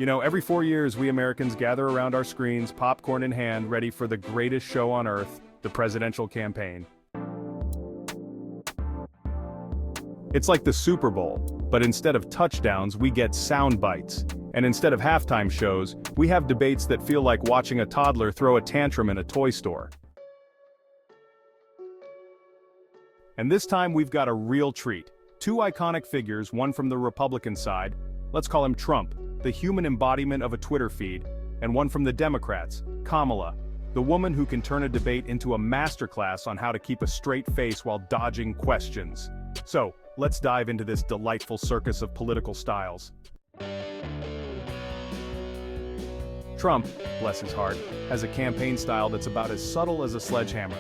You know, every 4 years, we Americans gather around our screens, popcorn in hand, ready for the greatest show on earth, the presidential campaign. It's like the Super Bowl, but instead of touchdowns, we get sound bites. And instead of halftime shows, we have debates that feel like watching a toddler throw a tantrum in a toy store. And this time we've got a real treat. Two iconic figures, one from the Republican side, let's call him Trump, the human embodiment of a Twitter feed, and one from the Democrats, Kamala, the woman who can turn a debate into a masterclass on how to keep a straight face while dodging questions. So, let's dive into this delightful circus of political styles. Trump, bless his heart, has a campaign style that's about as subtle as a sledgehammer.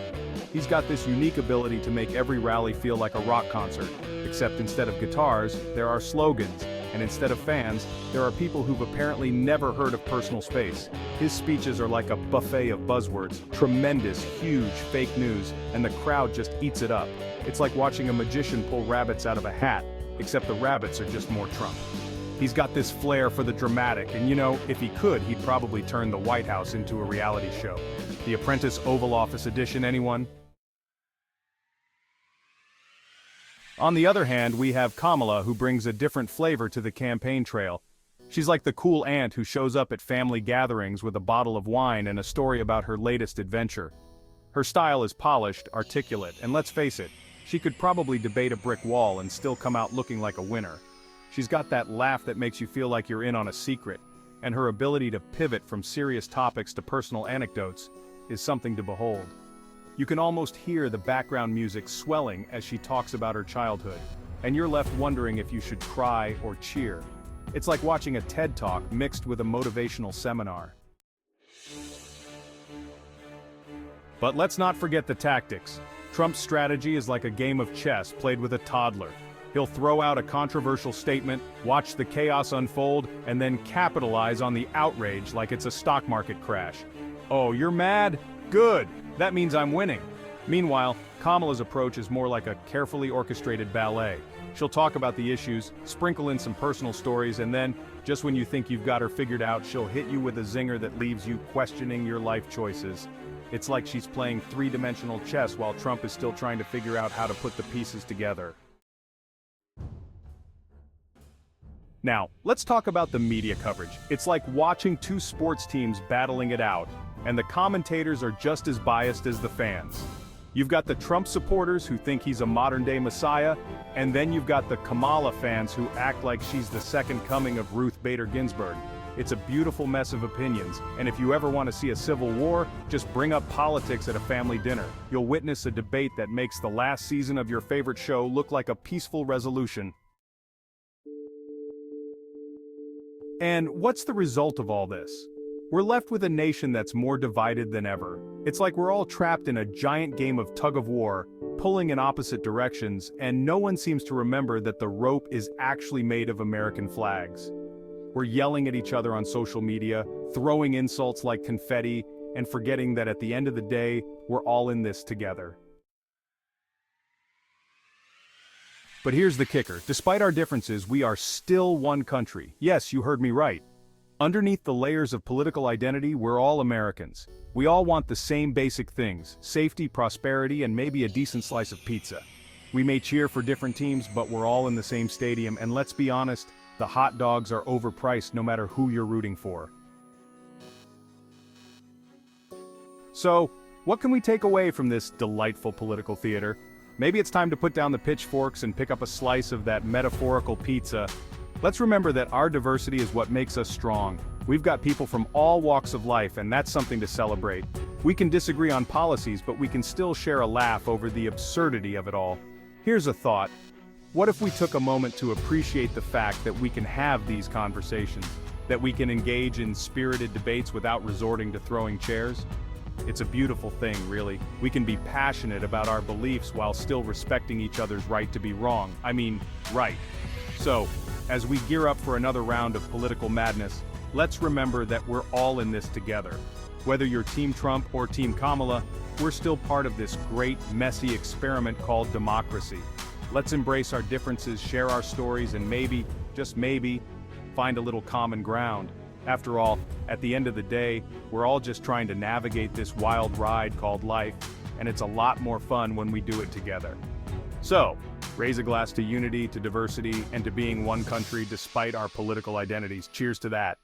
He's got this unique ability to make every rally feel like a rock concert, except instead of guitars, there are slogans, and instead of fans, there are people who've apparently never heard of personal space. His speeches are like a buffet of buzzwords, tremendous, huge, fake news, and the crowd just eats it up. It's like watching a magician pull rabbits out of a hat, except the rabbits are just more Trump. He's got this flair for the dramatic, and you know, if he could, he'd probably turn the White House into a reality show. The Apprentice Oval Office edition, anyone? On the other hand, we have Kamala, who brings a different flavor to the campaign trail. She's like the cool aunt who shows up at family gatherings with a bottle of wine and a story about her latest adventure. Her style is polished, articulate, and let's face it, she could probably debate a brick wall and still come out looking like a winner. She's got that laugh that makes you feel like you're in on a secret, and her ability to pivot from serious topics to personal anecdotes is something to behold. You can almost hear the background music swelling as she talks about her childhood, and you're left wondering if you should cry or cheer. It's like watching a TED Talk mixed with a motivational seminar. But let's not forget the tactics. Trump's strategy is like a game of chess played with a toddler. He'll throw out a controversial statement, watch the chaos unfold, and then capitalize on the outrage like it's a stock market crash. Oh, you're mad? Good! That means I'm winning. Meanwhile, Kamala's approach is more like a carefully orchestrated ballet. She'll talk about the issues, sprinkle in some personal stories, and then, just when you think you've got her figured out, she'll hit you with a zinger that leaves you questioning your life choices. It's like she's playing three-dimensional chess while Trump is still trying to figure out how to put the pieces together. Now, let's talk about the media coverage. It's like watching two sports teams battling it out, and the commentators are just as biased as the fans. You've got the Trump supporters who think he's a modern-day messiah, and then you've got the Kamala fans who act like she's the second coming of Ruth Bader Ginsburg. It's a beautiful mess of opinions, and if you ever want to see a civil war, just bring up politics at a family dinner. You'll witness a debate that makes the last season of your favorite show look like a peaceful resolution. And what's the result of all this? We're left with a nation that's more divided than ever. It's like we're all trapped in a giant game of tug-of-war, pulling in opposite directions, and no one seems to remember that the rope is actually made of American flags. We're yelling at each other on social media, throwing insults like confetti, and forgetting that at the end of the day, we're all in this together. But here's the kicker. Despite our differences, we are still one country. Yes, you heard me right. Underneath the layers of political identity, we're all Americans. We all want the same basic things: safety, prosperity, and maybe a decent slice of pizza. We may cheer for different teams, but we're all in the same stadium, and let's be honest, the hot dogs are overpriced no matter who you're rooting for. So, what can we take away from this delightful political theater? Maybe it's time to put down the pitchforks and pick up a slice of that metaphorical pizza. Let's remember that our diversity is what makes us strong. We've got people from all walks of life, and that's something to celebrate. We can disagree on policies, but we can still share a laugh over the absurdity of it all. Here's a thought. What if we took a moment to appreciate the fact that we can have these conversations, that we can engage in spirited debates without resorting to throwing chairs? It's a beautiful thing, really. We can be passionate about our beliefs while still respecting each other's right to be wrong. I mean, right. So, as we gear up for another round of political madness, let's remember that we're all in this together. Whether you're Team Trump or Team Kamala, we're still part of this great, messy experiment called democracy. Let's embrace our differences, share our stories, and maybe, just maybe, find a little common ground. After all, at the end of the day, we're all just trying to navigate this wild ride called life, and it's a lot more fun when we do it together. So, raise a glass to unity, to diversity, and to being one country despite our political identities. Cheers to that.